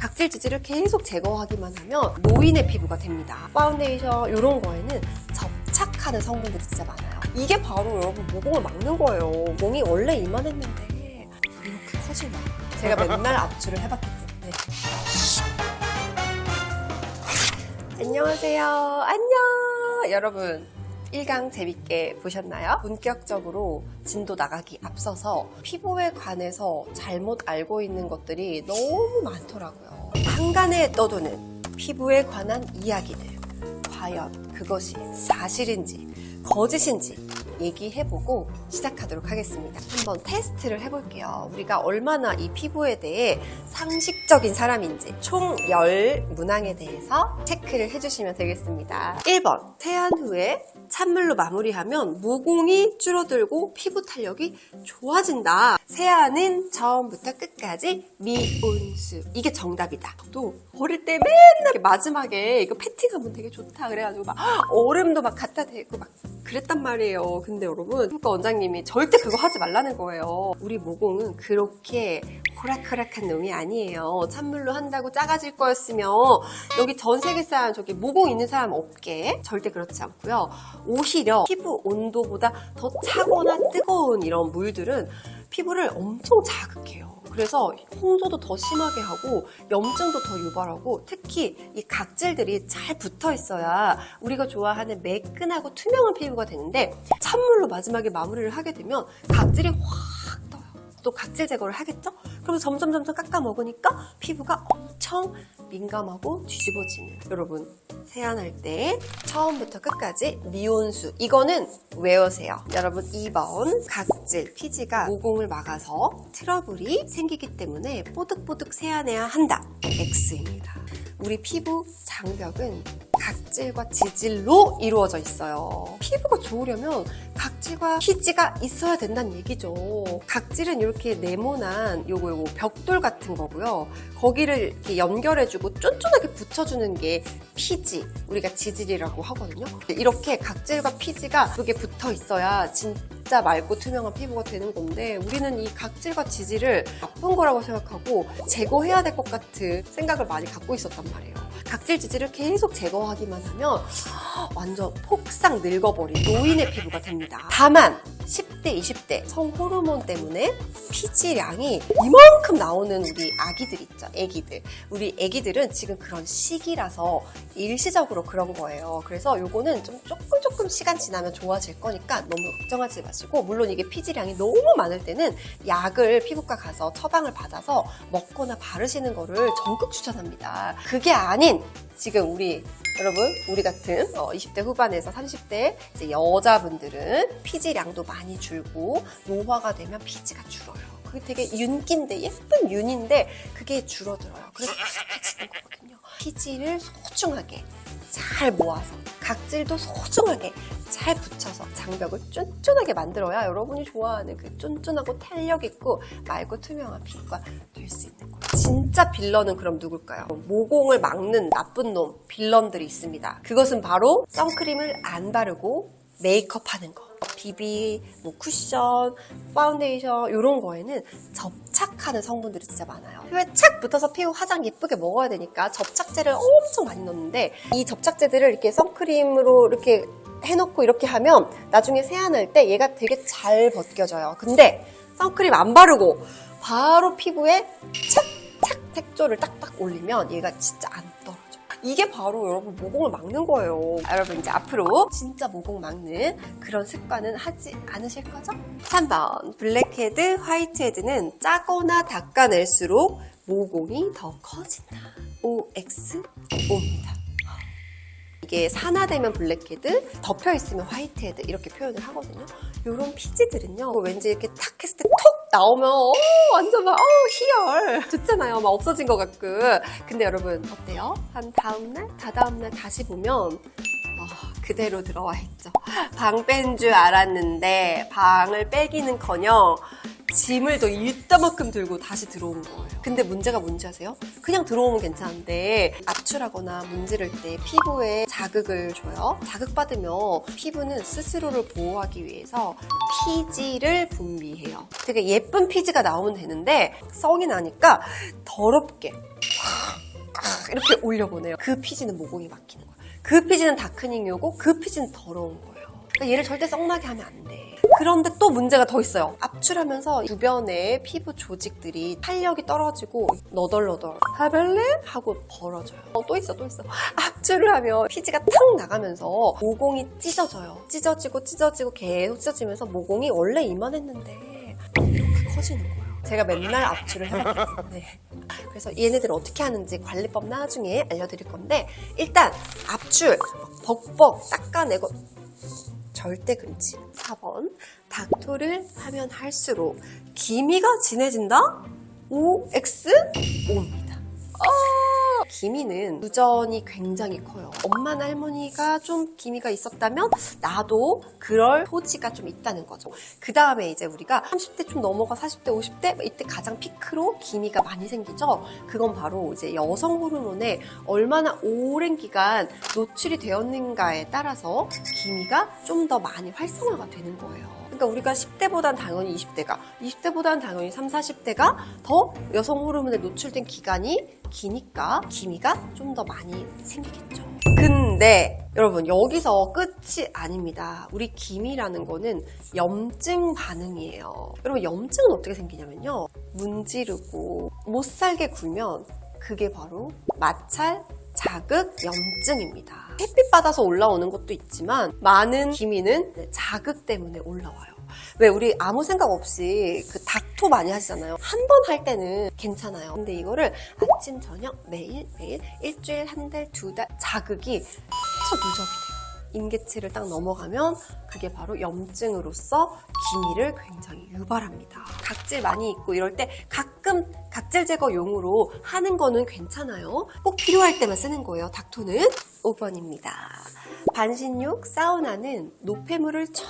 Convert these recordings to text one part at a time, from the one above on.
각질 지지를 계속 제거하기만 하면 노인의 피부가 됩니다. 파운데이션 이런 거에는 접착하는 성분들이 진짜 많아요. 이게 바로 여러분 모공을 막는 거예요. 모공이 원래 이만했는데 이렇게 커지나. 제가 맨날 압출을 해봤기 때문에. 안녕하세요. 안녕. 여러분 1강 재밌게 보셨나요? 본격적으로 진도 나가기 앞서서 피부에 관해서 잘못 알고 있는 것들이 너무 많더라고요. 한간에 떠도는 피부에 관한 이야기들, 과연 그것이 사실인지 거짓인지 얘기해보고 시작하도록 하겠습니다. 한번 테스트를 해볼게요. 우리가 얼마나 이 피부에 대해 상식적인 사람인지 총 10문항에 대해서 체크를 해주시면 되겠습니다. 1번, 세안 후에 찬물로 마무리하면 모공이 줄어들고 피부 탄력이 좋아진다. 세안은 처음부터 끝까지 미온수. 이게 정답이다. 또 어릴 때 맨날 마지막에 이거 패팅하면 되게 좋다 그래가지고 막 얼음도 막 갖다 대고 막 그랬단 말이에요. 근데 여러분 피부과 원장님이 절대 그거 하지 말라는 거예요. 우리 모공은 그렇게 호락호락한 놈이 아니에요. 찬물로 한다고 작아질 거였으면 여기 전 세계 사람 저기 모공 있는 사람 없게. 절대 그렇지 않고요. 오히려 피부 온도보다 더 차거나 뜨거운 이런 물들은 피부를 엄청 자극해요. 그래서 홍조도 더 심하게 하고 염증도 더 유발하고 특히 이 각질들이 잘 붙어 있어야 우리가 좋아하는 매끈하고 투명한 피부가 되는데 찬물로 마지막에 마무리를 하게 되면 각질이 확 떠요. 또 각질 제거를 하겠죠? 그러면 점점 깎아 먹으니까 피부가 엄청 민감하고 뒤집어지는. 여러분 세안할 때 처음부터 끝까지 미온수 이거는 외우세요. 여러분 2번 각질, 피지가 모공을 막아서 트러블이 생기기 때문에 뽀득뽀득 세안해야 한다. X입니다. 우리 피부 장벽은 각질과 지질로 이루어져 있어요. 피부가 좋으려면 각질과 피지가 있어야 된다는 얘기죠. 각질은 이렇게 네모난 요거 벽돌 같은 거고요. 거기를 이렇게 연결해주고 쫀쫀하게 붙여주는 게 피지, 우리가 지질이라고 하거든요. 이렇게 각질과 피지가 여기에 붙어 있어야 진짜 맑고 투명한 피부가 되는 건데 우리는 이 각질과 지질을 나쁜 거라고 생각하고 제거해야 될 것 같은 생각을 많이 갖고 있었단 말이에요. 각질 지질을 계속 제거하기만 하면 완전 폭삭 늙어버린 노인의 피부가 됩니다. 다만 10대, 20대 성호르몬 때문에 피지량이 이만큼 나오는 우리 아기들 있죠. 애기들. 우리 애기들은 지금 그런 시기라서 일시적으로 그런 거예요. 그래서 요거는 좀 조금 시간 지나면 좋아질 거니까 너무 걱정하지 마시고, 물론 이게 피지량이 너무 많을 때는 약을 피부과 가서 처방을 받아서 먹거나 바르시는 거를 적극 추천합니다. 그게 아닌 지금 우리 같은 20대 후반에서 30대 이제 여자분들은 피지량도 많이 줄고 노화가 되면 피지가 줄어요. 그게 되게 윤기인데, 예쁜 윤인데 그게 줄어들어요. 그래서 푸석해지는 거거든요. 피지를 소중하게 잘 모아서 각질도 소중하게 잘 붙여서 장벽을 쫀쫀하게 만들어야 여러분이 좋아하는 그 쫀쫀하고 탄력 있고 맑고 투명한 피부가 될 수 있는 거예요. 진짜 빌런은 그럼 누굴까요? 모공을 막는 나쁜 놈 빌런들이 있습니다. 그것은 바로 선크림을 안 바르고 메이크업하는 거. 비비, 쿠션, 파운데이션 이런 거에는 접착하는 성분들이 진짜 많아요. 피부에 착 붙어서 피부 화장 예쁘게 먹어야 되니까 접착제를 엄청 많이 넣는데 이 접착제들을 이렇게 선크림으로 이렇게 해놓고 이렇게 하면 나중에 세안할 때 얘가 되게 잘 벗겨져요. 근데 선크림 안 바르고 바로 피부에 착착 색조를 딱딱 올리면 얘가 진짜 안 떨어져. 이게 바로 여러분 모공을 막는 거예요. 여러분 이제 앞으로 진짜 모공 막는 그런 습관은 하지 않으실 거죠? 3번 블랙헤드, 화이트헤드는 짜거나 닦아낼수록 모공이 더 커진다. OXO입니다. 이게 산화되면 블랙헤드, 덮여있으면 화이트헤드 이렇게 표현을 하거든요. 이런 피지들은요 왠지 이렇게 탁 했을 때 톡 나오면 완전 막 희열 좋잖아요. 막 없어진 것 같고. 근데 여러분 어때요? 한 다음날, 다다음날 다시 보면 그대로 들어와 있죠. 방 뺀 줄 알았는데 방을 빼기는커녕 짐을 더 이따만큼 들고 다시 들어온 거예요. 근데 문제가 뭔지 아세요? 그냥 들어오면 괜찮은데 압출하거나 문지를 때 피부에 자극을 줘요. 자극받으면 피부는 스스로를 보호하기 위해서 피지를 분비해요. 되게 예쁜 피지가 나오면 되는데 성이 나니까 더럽게 이렇게 올려보내요. 그 피지는 모공이 막히는 거야. 그 피지는 다크닝이 오고 그 피지는 더러운 거예요. 그러니까 얘를 절대 썩나게 하면 안 돼. 그런데 또 문제가 더 있어요. 압출하면서 주변에 피부 조직들이 탄력이 떨어지고 너덜너덜 하벨레? 하고 벌어져요. 또 있어. 압출을 하면 피지가 탁 나가면서 모공이 찢어져요. 찢어지고 계속 찢어지면서 모공이 원래 이만했는데 이렇게 커지는 거예요. 제가 맨날 압출을 해봤기 때문에. 그래서 얘네들 어떻게 하는지 관리법 나중에 알려드릴 건데, 일단 압출 벅벅 닦아내고 절대 그렇지. 4번, 닥토를 하면 할수록 기미가 진해진다? OX? O입니다. 기미는 유전이 굉장히 커요. 엄마나 할머니가 좀 기미가 있었다면 나도 그럴 소지가 좀 있다는 거죠. 그 다음에 이제 우리가 30대 좀 넘어가 40대, 50대 이때 가장 피크로 기미가 많이 생기죠. 그건 바로 이제 여성 호르몬에 얼마나 오랜 기간 노출이 되었는가에 따라서 기미가 좀 더 많이 활성화가 되는 거예요. 그러니까 우리가 10대보단 당연히 20대가, 20대보단 당연히 30, 40대가 더 여성 호르몬에 노출된 기간이 기니까 기미가 좀 더 많이 생기겠죠. 근데 여러분 여기서 끝이 아닙니다. 우리 기미라는 거는 염증 반응이에요. 여러분 염증은 어떻게 생기냐면요. 문지르고 못 살게 굴면 그게 바로 마찰, 자극, 염증입니다. 햇빛 받아서 올라오는 것도 있지만 많은 기미는 자극 때문에 올라와요. 왜 우리 아무 생각 없이 그 닥토 많이 하시잖아요. 한 번 할 때는 괜찮아요. 근데 이거를 아침, 저녁, 매일 일주일, 한 달, 두 달 자극이 계속 누적이 돼요. 임계치를 딱 넘어가면 그게 바로 염증으로서 기미를 굉장히 유발합니다. 각질 많이 있고 이럴 때 가끔 각질 제거용으로 하는 거는 괜찮아요. 꼭 필요할 때만 쓰는 거예요. 닥토는 5번입니다. 반신욕, 사우나는 노폐물을 쫙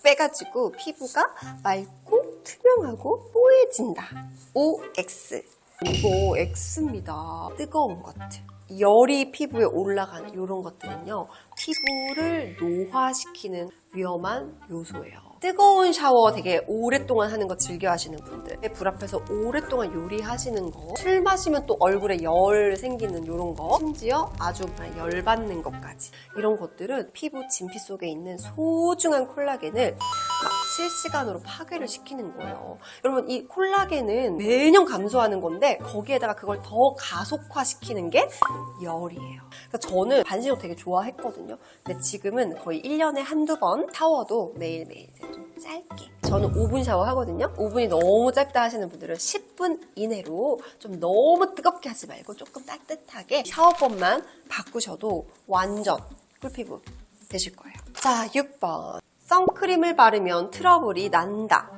빼가지고 피부가 맑고 투명하고 뽀얘진다. OX. 이거 X입니다. 뜨거운 것들. 열이 피부에 올라가는 이런 것들은요. 피부를 노화시키는 위험한 요소예요. 뜨거운 샤워 되게 오랫동안 하는 거 즐겨 하시는 분들, 불 앞에서 오랫동안 요리하시는 거, 술 마시면 또 얼굴에 열 생기는 이런 거, 심지어 아주 열받는 것까지, 이런 것들은 피부 진피 속에 있는 소중한 콜라겐을 막 실시간으로 파괴를 시키는 거예요. 여러분 이 콜라겐은 매년 감소하는 건데 거기에다가 그걸 더 가속화시키는 게 열이에요. 그러니까 저는 반신욕 되게 좋아했거든요. 근데 지금은 거의 1년에 한두 번 샤워도 매일매일 좀 짧게. 저는 5분 샤워 하거든요. 5분이 너무 짧다 하시는 분들은 10분 이내로 좀 너무 뜨겁게 하지 말고 조금 따뜻하게 샤워법만 바꾸셔도 완전 꿀피부 되실 거예요. 자, 6번. 선크림을 바르면 트러블이 난다.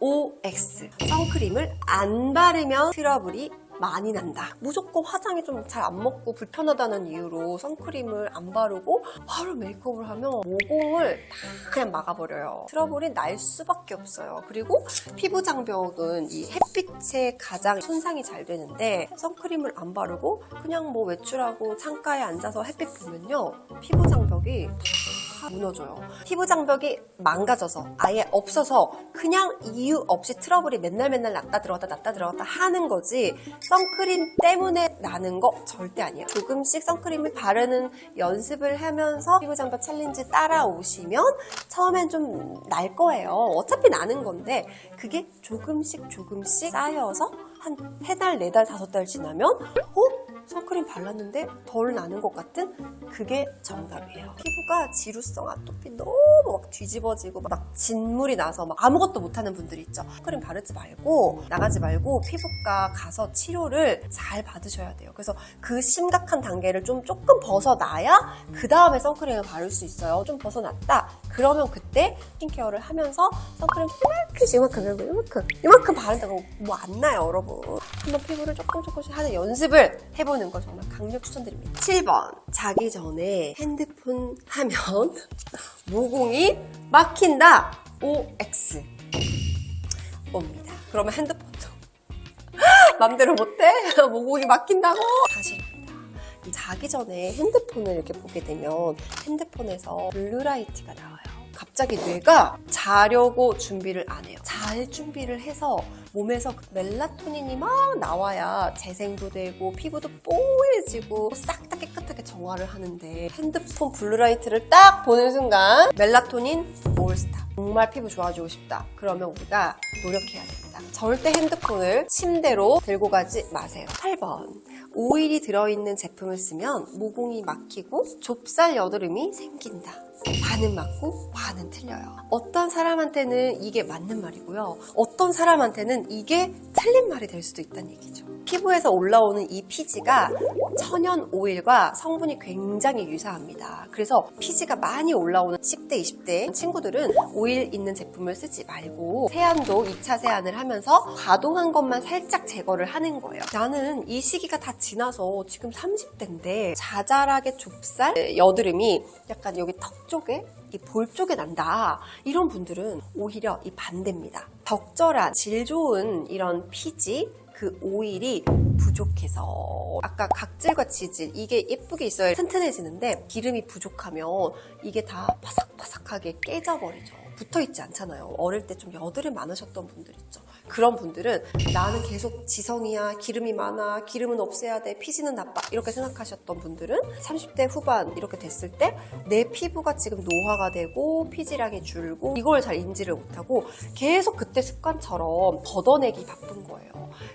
OX. 선크림을 안 바르면 트러블이 많이 난다. 무조건 화장이 좀 잘 안 먹고 불편하다는 이유로 선크림을 안 바르고 바로 메이크업을 하면 모공을 다 그냥 막아버려요. 트러블이 날 수밖에 없어요. 그리고 피부 장벽은 이 햇빛에 가장 손상이 잘 되는데 선크림을 안 바르고 그냥 뭐 외출하고 창가에 앉아서 햇빛 보면요. 피부 장벽이 다 무너져요. 피부 장벽이 망가져서 아예 없어서 그냥 이유 없이 트러블이 맨날 났다 들어갔다 하는 거지 선크림 때문에 나는 거 절대 아니에요. 조금씩 선크림을 바르는 연습을 하면서 피부 장벽 챌린지 따라오시면 처음엔 좀 날 거예요. 어차피 나는 건데 그게 조금씩 쌓여서 한 3달, 4달, 5달 지나면 선크림 발랐는데 덜 나는 것 같은 그게 정답이에요. 피부가 지루성, 아토피 너무 막 뒤집어지고 막 진물이 나서 막 아무것도 못하는 분들이 있죠. 선크림 바르지 말고 나가지 말고 피부과 가서 치료를 잘 받으셔야 돼요. 그래서 그 심각한 단계를 조금 벗어나야 그 다음에 선크림을 바를 수 있어요. 좀 벗어났다? 그러면 그때 스킨케어를 하면서 선크림 이만큼 바른다고 뭐 안 나요, 여러분. 한번 피부를 조금씩 하는 연습을 해보는 거 정말 강력 추천드립니다. 7번. 자기 전에 핸드폰 하면 모공이 막힌다. OX. 옵니다. 그러면 핸드폰도 맘대로 못해? 모공이 막힌다고? 사실입니다. 자기 전에 핸드폰을 이렇게 보게 되면 핸드폰에서 블루라이트가 나와요. 갑자기 뇌가 자려고 준비를 안 해요. 잘 준비를 해서 몸에서 멜라토닌이 막 나와야 재생도 되고 피부도 뽀얘지고 싹 다 깨끗하게 정화를 하는데 핸드폰 블루라이트를 딱 보는 순간 멜라토닌 올스타. 정말 피부 좋아지고 싶다. 그러면 우리가 노력해야 됩니다. 절대 핸드폰을 침대로 들고 가지 마세요. 8번. 오일이 들어있는 제품을 쓰면 모공이 막히고 좁쌀 여드름이 생긴다. 반은 맞고 반은 틀려요. 어떤 사람한테는 이게 맞는 말이고요. 어떤 사람한테는 이게 틀린 말이 될 수도 있다는 얘기죠. 피부에서 올라오는 이 피지가 천연 오일과 성분이 굉장히 유사합니다. 그래서 피지가 많이 올라오는 10대, 20대 친구들은 오일 있는 제품을 쓰지 말고 세안도 2차 세안을 하면서 가동한 것만 살짝 제거를 하는 거예요. 나는 이 시기가 다 지나서 지금 30대인데 자잘하게 좁쌀, 여드름이 약간 여기 턱 쪽에 이 볼 쪽에 난다. 이런 분들은 오히려 이 반대입니다. 적절한 질 좋은 이런 피지, 그 오일이 부족해서 아까 각질과 지질 이게 예쁘게 있어야 튼튼해지는데 기름이 부족하면 이게 다 바삭바삭하게 깨져버리죠. 붙어있지 않잖아요. 어릴 때 좀 여드름 많으셨던 분들 있죠. 그런 분들은 나는 계속 지성이야, 기름이 많아, 기름은 없애야 돼, 피지는 나빠 이렇게 생각하셨던 분들은 30대 후반 이렇게 됐을 때 내 피부가 지금 노화가 되고 피지량이 줄고 이걸 잘 인지를 못하고 계속 그때 습관처럼 걷어내기 바쁜 거예요.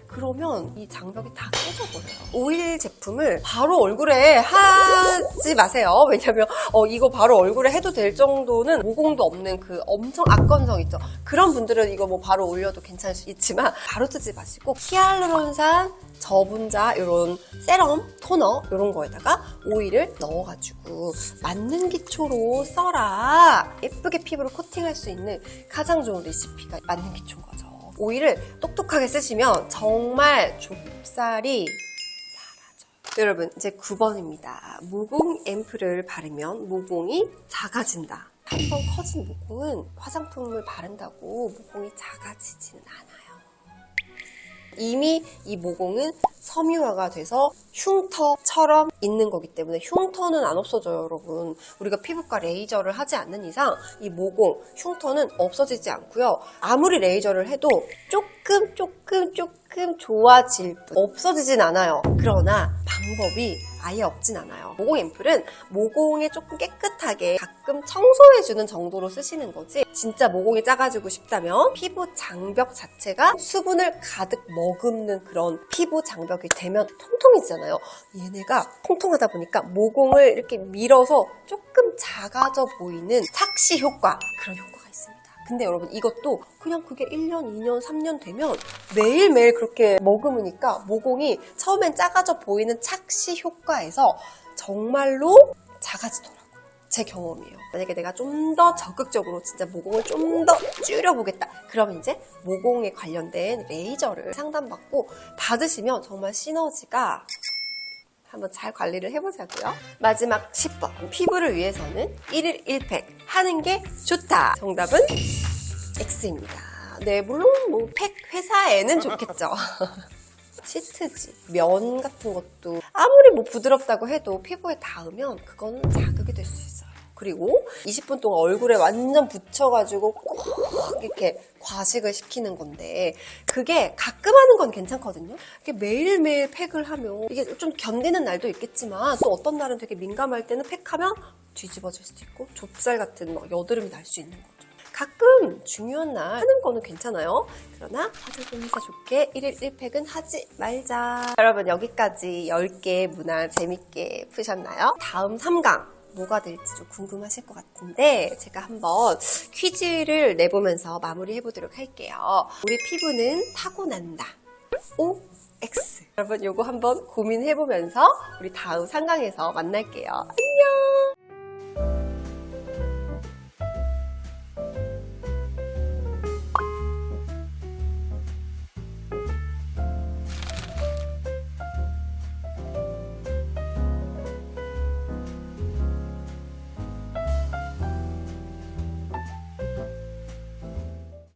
그러면 이 장벽이 다 깨져버려요. 오일 제품을 바로 얼굴에 하지 마세요. 왜냐면 이거 바로 얼굴에 해도 될 정도는 모공도 없는 그 엄청 악건성 있죠. 그런 분들은 이거 뭐 바로 올려도 괜찮을 수 있지만 바로 쓰지 마시고 히알루론산, 저분자, 이런 세럼, 토너 이런 거에다가 오일을 넣어가지고 맞는 기초로 써라. 예쁘게 피부를 코팅할 수 있는 가장 좋은 레시피가 맞는 기초인 거죠. 오일을 똑똑하게 쓰시면 정말 좁쌀이 사라져요. 여러분 이제 9번입니다. 모공 앰플을 바르면 모공이 작아진다. 한번 커진 모공은 화장품을 바른다고 모공이 작아지지는 않아요. 이미 이 모공은 섬유화가 돼서 흉터처럼 있는 거기 때문에 흉터는 안 없어져요, 여러분. 우리가 피부과 레이저를 하지 않는 이상 이 모공, 흉터는 없어지지 않고요. 아무리 레이저를 해도 조금 좋아질 뿐 없어지진 않아요. 그러나 방법이 아예 없진 않아요. 모공 앰플은 모공에 조금 깨끗하게 가끔 청소해주는 정도로 쓰시는 거지 진짜 모공이 작아지고 싶다면 피부 장벽 자체가 수분을 가득 머금는 그런 피부 장벽이 되면 통통해지잖아요. 얘네가 통통하다 보니까 모공을 이렇게 밀어서 조금 작아져 보이는 착시 효과, 그런 효과가 있습니다. 근데 여러분 이것도 그냥 그게 1년, 2년, 3년 되면 매일매일 그렇게 머금으니까 모공이 처음엔 작아져 보이는 착시 효과에서 정말로 작아지더라고요. 제 경험이에요. 만약에 내가 좀 더 적극적으로 진짜 모공을 좀 더 줄여보겠다. 그러면 이제 모공에 관련된 레이저를 상담받고 받으시면 정말 시너지가 한번 잘 관리를 해보자고요. 마지막 10번. 피부를 위해서는 1일 1팩 하는 게 좋다. 정답은 X입니다. 네, 물론 뭐 팩 회사에는 좋겠죠. 시트지, 면 같은 것도 아무리 뭐 부드럽다고 해도 피부에 닿으면 그거는 자극이 될 수 있어요. 그리고 20분 동안 얼굴에 완전 붙여가지고 꼭 이렇게 과식을 시키는 건데 그게 가끔 하는 건 괜찮거든요. 이게 매일매일 팩을 하면 이게 좀 견디는 날도 있겠지만 또 어떤 날은 되게 민감할 때는 팩하면 뒤집어질 수도 있고 좁쌀 같은 막 여드름이 날 수 있는 거죠. 가끔 중요한 날 하는 거는 괜찮아요. 그러나 화장품 회사 좋게 1일 1팩은 하지 말자. 여러분 여기까지 10개 문화 재밌게 푸셨나요? 다음 3강 뭐가 될지 좀 궁금하실 것 같은데 제가 한번 퀴즈를 내보면서 마무리해보도록 할게요. 우리 피부는 타고난다. O, X. 여러분 요거 한번 고민해보면서 우리 다음 3강에서 만날게요. 안녕!